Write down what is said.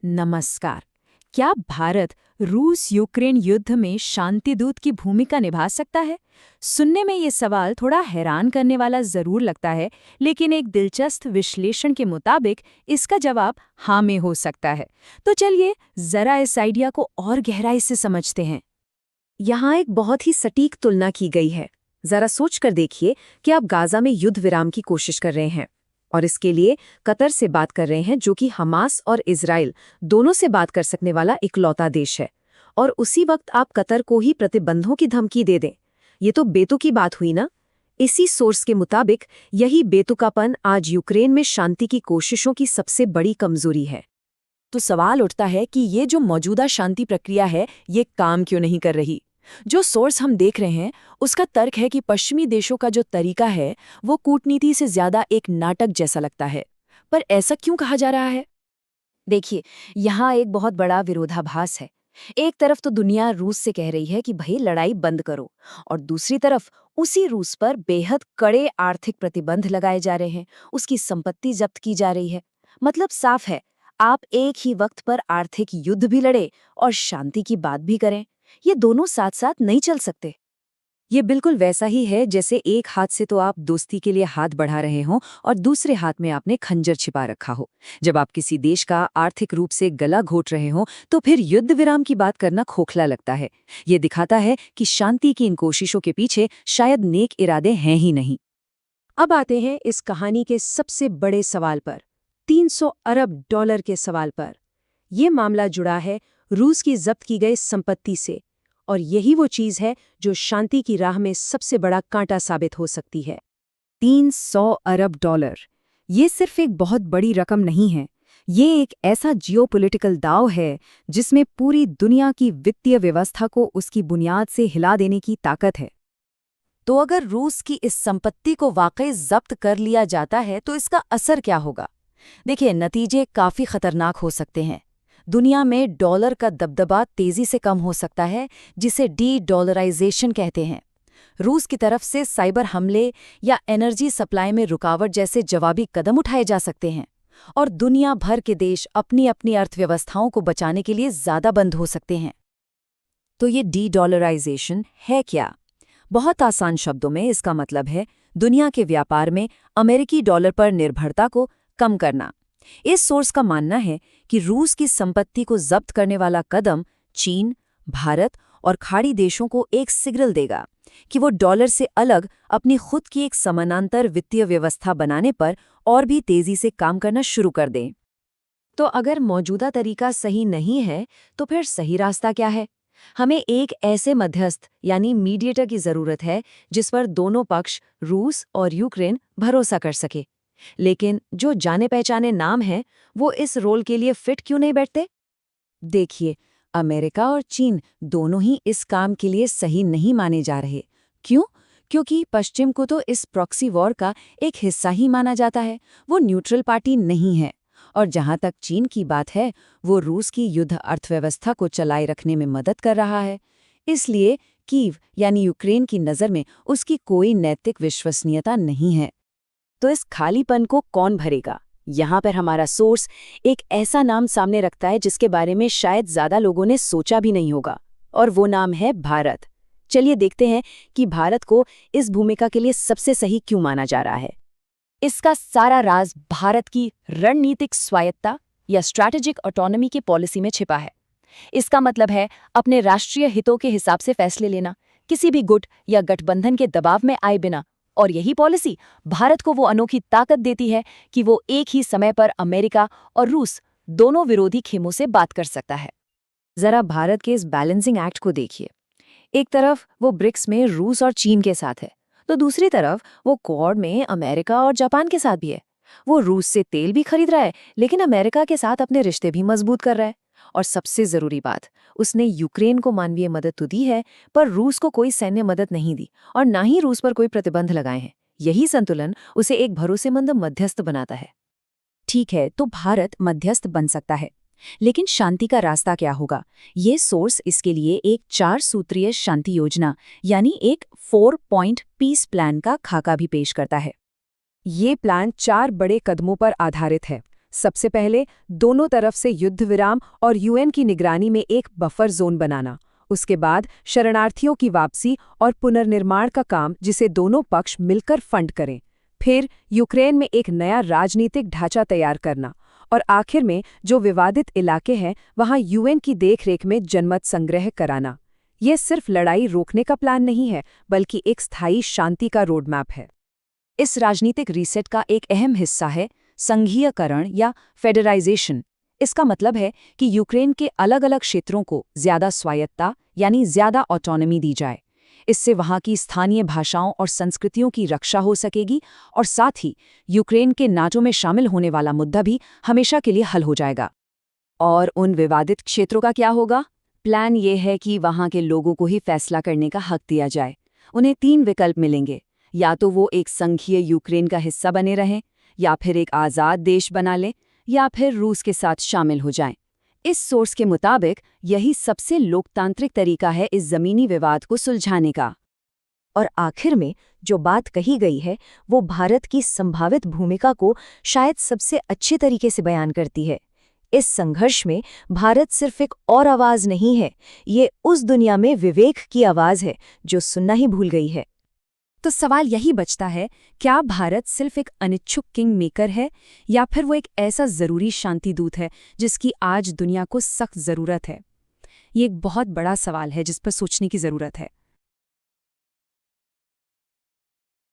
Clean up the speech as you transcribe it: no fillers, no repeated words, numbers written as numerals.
नमस्कार। क्या भारत रूस यूक्रेन युद्ध में शांति दूत की भूमिका निभा सकता है? सुनने में ये सवाल थोड़ा हैरान करने वाला जरूर लगता है, लेकिन एक दिलचस्प विश्लेषण के मुताबिक इसका जवाब हाँ में हो सकता है। तो चलिए जरा इस आइडिया को और गहराई से समझते हैं। यहाँ एक बहुत ही सटीक तुलना की गई है। जरा सोच कर देखिए कि आप गाजा में युद्ध विराम की कोशिश कर रहे हैं और इसके लिए कतर से बात कर रहे हैं, जो कि हमास और इजराइल दोनों से बात कर सकने वाला इकलौता देश है। और उसी वक्त आप कतर को ही प्रतिबंधों की धमकी दे दें। ये तो बेतुकी बात हुई ना। इसी सोर्स के मुताबिक यही बेतुकापन आज यूक्रेन में शांति की कोशिशों की सबसे बड़ी कमजोरी है। तो सवाल उठता है कि ये जो मौजूदा शांति प्रक्रिया है, ये काम क्यों नहीं कर रही? जो सोर्स हम देख रहे हैं उसका तर्क है कि पश्चिमी देशों का जो तरीका है वो कूटनीति से ज्यादा एक नाटक जैसा लगता है। पर ऐसा क्यों कहा जा रहा है? देखिए, यहाँ एक बहुत बड़ा विरोधाभास है। एक तरफ तो दुनिया रूस से कह रही है कि भाई लड़ाई बंद करो, और दूसरी तरफ उसी रूस पर बेहद कड़े आर्थिक प्रतिबंध लगाए जा रहे हैं, उसकी संपत्ति जब्त की जा रही है। मतलब साफ है, आप एक ही वक्त पर आर्थिक युद्ध भी लड़े और शांति की बात भी करें। ये दोनों साथ साथ नहीं चल सकते। ये बिल्कुल वैसा ही है जैसे एक हाथ से तो आप दोस्ती के लिए हाथ बढ़ा रहे हों और दूसरे हाथ में आपने खंजर छिपा रखा हो। जब आप किसी देश का आर्थिक रूप से गला घोट रहे हों तो फिर युद्ध विराम की बात करना खोखला लगता है। ये दिखाता है कि शांति की इन कोशिशों के पीछे शायद नेक इरादे हैं ही नहीं। अब आते हैं इस कहानी के सबसे बड़े सवाल पर, 300 अरब डॉलर के सवाल पर। ये मामला जुड़ा है रूस की जब्त की गई संपत्ति से, और यही वो चीज है जो शांति की राह में सबसे बड़ा कांटा साबित हो सकती है। 300 अरब डॉलर, ये सिर्फ एक बहुत बड़ी रकम नहीं है। ये एक ऐसा जियोपॉलिटिकल दांव है जिसमें पूरी दुनिया की वित्तीय व्यवस्था को उसकी बुनियाद से हिला देने की ताकत है। तो अगर रूस की इस संपत्ति को वाकई जब्त कर लिया जाता है तो इसका असर क्या होगा? देखिए, नतीजे काफी खतरनाक हो सकते हैं। दुनिया में डॉलर का दबदबा तेजी से कम हो सकता है, जिसे डी-डॉलराइजेशन कहते हैं। रूस की तरफ से साइबर हमले या एनर्जी सप्लाई में रुकावट जैसे जवाबी कदम उठाए जा सकते हैं, और दुनिया भर के देश अपनी अपनी अर्थव्यवस्थाओं को बचाने के लिए ज्यादा बंद हो सकते हैं। तो ये डी-डॉलराइजेशन है क्या? बहुत आसान शब्दों में इसका मतलब है दुनिया के व्यापार में अमेरिकी डॉलर पर निर्भरता को कम करना। इस सोर्स का मानना है कि रूस की संपत्ति को जब्त करने वाला कदम चीन, भारत और खाड़ी देशों को एक सिग्नल देगा कि वो डॉलर से अलग अपनी खुद की एक समानांतर वित्तीय व्यवस्था बनाने पर और भी तेजी से काम करना शुरू कर दें। तो अगर मौजूदा तरीका सही नहीं है तो फिर सही रास्ता क्या है? हमें एक ऐसे मध्यस्थ यानी मीडिएटर की जरूरत है जिस पर दोनों पक्ष, रूस और यूक्रेन, भरोसा कर सके। लेकिन जो जाने पहचाने नाम हैं, वो इस रोल के लिए फिट क्यों नहीं बैठते? देखिए, अमेरिका और चीन दोनों ही इस काम के लिए सही नहीं माने जा रहे। क्यों? क्योंकि पश्चिम को तो इस प्रॉक्सी वॉर का एक हिस्सा ही माना जाता है, वो न्यूट्रल पार्टी नहीं है। और जहां तक चीन की बात है, वो रूस की युद्ध अर्थव्यवस्था को चलाए रखने में मदद कर रहा है। इसलिए कीव यानी यूक्रेन की नज़र में उसकी कोई नैतिक विश्वसनीयता नहीं है। तो इस खालीपन को कौन भरेगा? यहाँ पर हमारा सोर्स एक ऐसा नाम सामने रखता है जिसके बारे में शायद ज्यादा लोगों ने सोचा भी नहीं होगा, और वो नाम है भारत। चलिए देखते हैं कि भारत को इस भूमिका के लिए सबसे सही क्यों माना जा रहा है। इसका सारा राज भारत की रणनीतिक स्वायत्ता या स्ट्रैटेजिक ऑटोनॉमी की पॉलिसी में छिपा है। इसका मतलब है अपने राष्ट्रीय हितों के हिसाब से फैसले लेना, किसी भी गुट या गठबंधन के दबाव में आए बिना। और यही पॉलिसी भारत को वो अनोखी ताकत देती है कि वो एक ही समय पर अमेरिका और रूस दोनों विरोधी खेमों से बात कर सकता है। जरा भारत के इस बैलेंसिंग एक्ट को देखिए। एक तरफ वो ब्रिक्स में रूस और चीन के साथ है, तो दूसरी तरफ वो क्वाड में अमेरिका और जापान के साथ भी है। वो रूस से तेल भी खरीद रहा है, लेकिन अमेरिका के साथ अपने रिश्ते भी मजबूत कर रहा है। और सबसे जरूरी बात, उसने यूक्रेन को मानवीय मदद तो दी है, पर रूस को कोई सैन्य मदद नहीं दी, और ना ही रूस पर कोई प्रतिबंध लगाए हैं। यही संतुलन उसे एक भरोसेमंद मध्यस्थ बनाता है। ठीक है, तो भारत मध्यस्थ बन सकता है, लेकिन शांति का रास्ता क्या होगा? ये सोर्स इसके लिए एक 4 सूत्रीय शांति योजना यानी एक 4 पॉइंट पीस प्लान का खाका भी पेश करता है। ये प्लान 4 बड़े कदमों पर आधारित है। सबसे पहले दोनों तरफ से युद्ध विराम और यूएन की निगरानी में एक बफर जोन बनाना। उसके बाद शरणार्थियों की वापसी और पुनर्निर्माण का काम जिसे दोनों पक्ष मिलकर फंड करें। फिर यूक्रेन में एक नया राजनीतिक ढांचा तैयार करना। और आखिर में जो विवादित इलाके हैं वहां यूएन की देखरेख में जनमत संग्रह कराना। ये सिर्फ लड़ाई रोकने का प्लान नहीं है, बल्कि एक स्थायी शांति का रोडमैप है। इस राजनीतिक रीसेट का एक अहम हिस्सा है संघीयकरण या फेडराइजेशन। इसका मतलब है कि यूक्रेन के अलग-अलग क्षेत्रों को ज्यादा स्वायत्तता यानी ज्यादा ऑटोनॉमी दी जाए। इससे वहां की स्थानीय भाषाओं और संस्कृतियों की रक्षा हो सकेगी और साथ ही यूक्रेन के नाटो में शामिल होने वाला मुद्दा भी हमेशा के लिए हल हो जाएगा। और उन विवादित क्षेत्रों का क्या होगा? प्लान ये है कि वहां के लोगों को ही फैसला करने का हक दिया जाए। उन्हें 3 विकल्प मिलेंगे, या तो वो एक संघीय यूक्रेन का हिस्सा बने रहें, या फिर एक आज़ाद देश बना लें, या फिर रूस के साथ शामिल हो जाएं। इस सोर्स के मुताबिक यही सबसे लोकतांत्रिक तरीका है इस ज़मीनी विवाद को सुलझाने का। और आखिर में जो बात कही गई है वो भारत की संभावित भूमिका को शायद सबसे अच्छे तरीके से बयान करती है। इस संघर्ष में भारत सिर्फ एक और आवाज़ नहीं है, ये उस दुनिया में विवेक की आवाज़ है जो सुनना ही भूल गई है। तो सवाल यही बचता है, क्या भारत सिर्फ एक अनिच्छुक किंग मेकर है, या फिर वो एक ऐसा ज़रूरी शांति दूत है जिसकी आज दुनिया को सख्त ज़रूरत है? ये एक बहुत बड़ा सवाल है जिस पर सोचने की ज़रूरत है।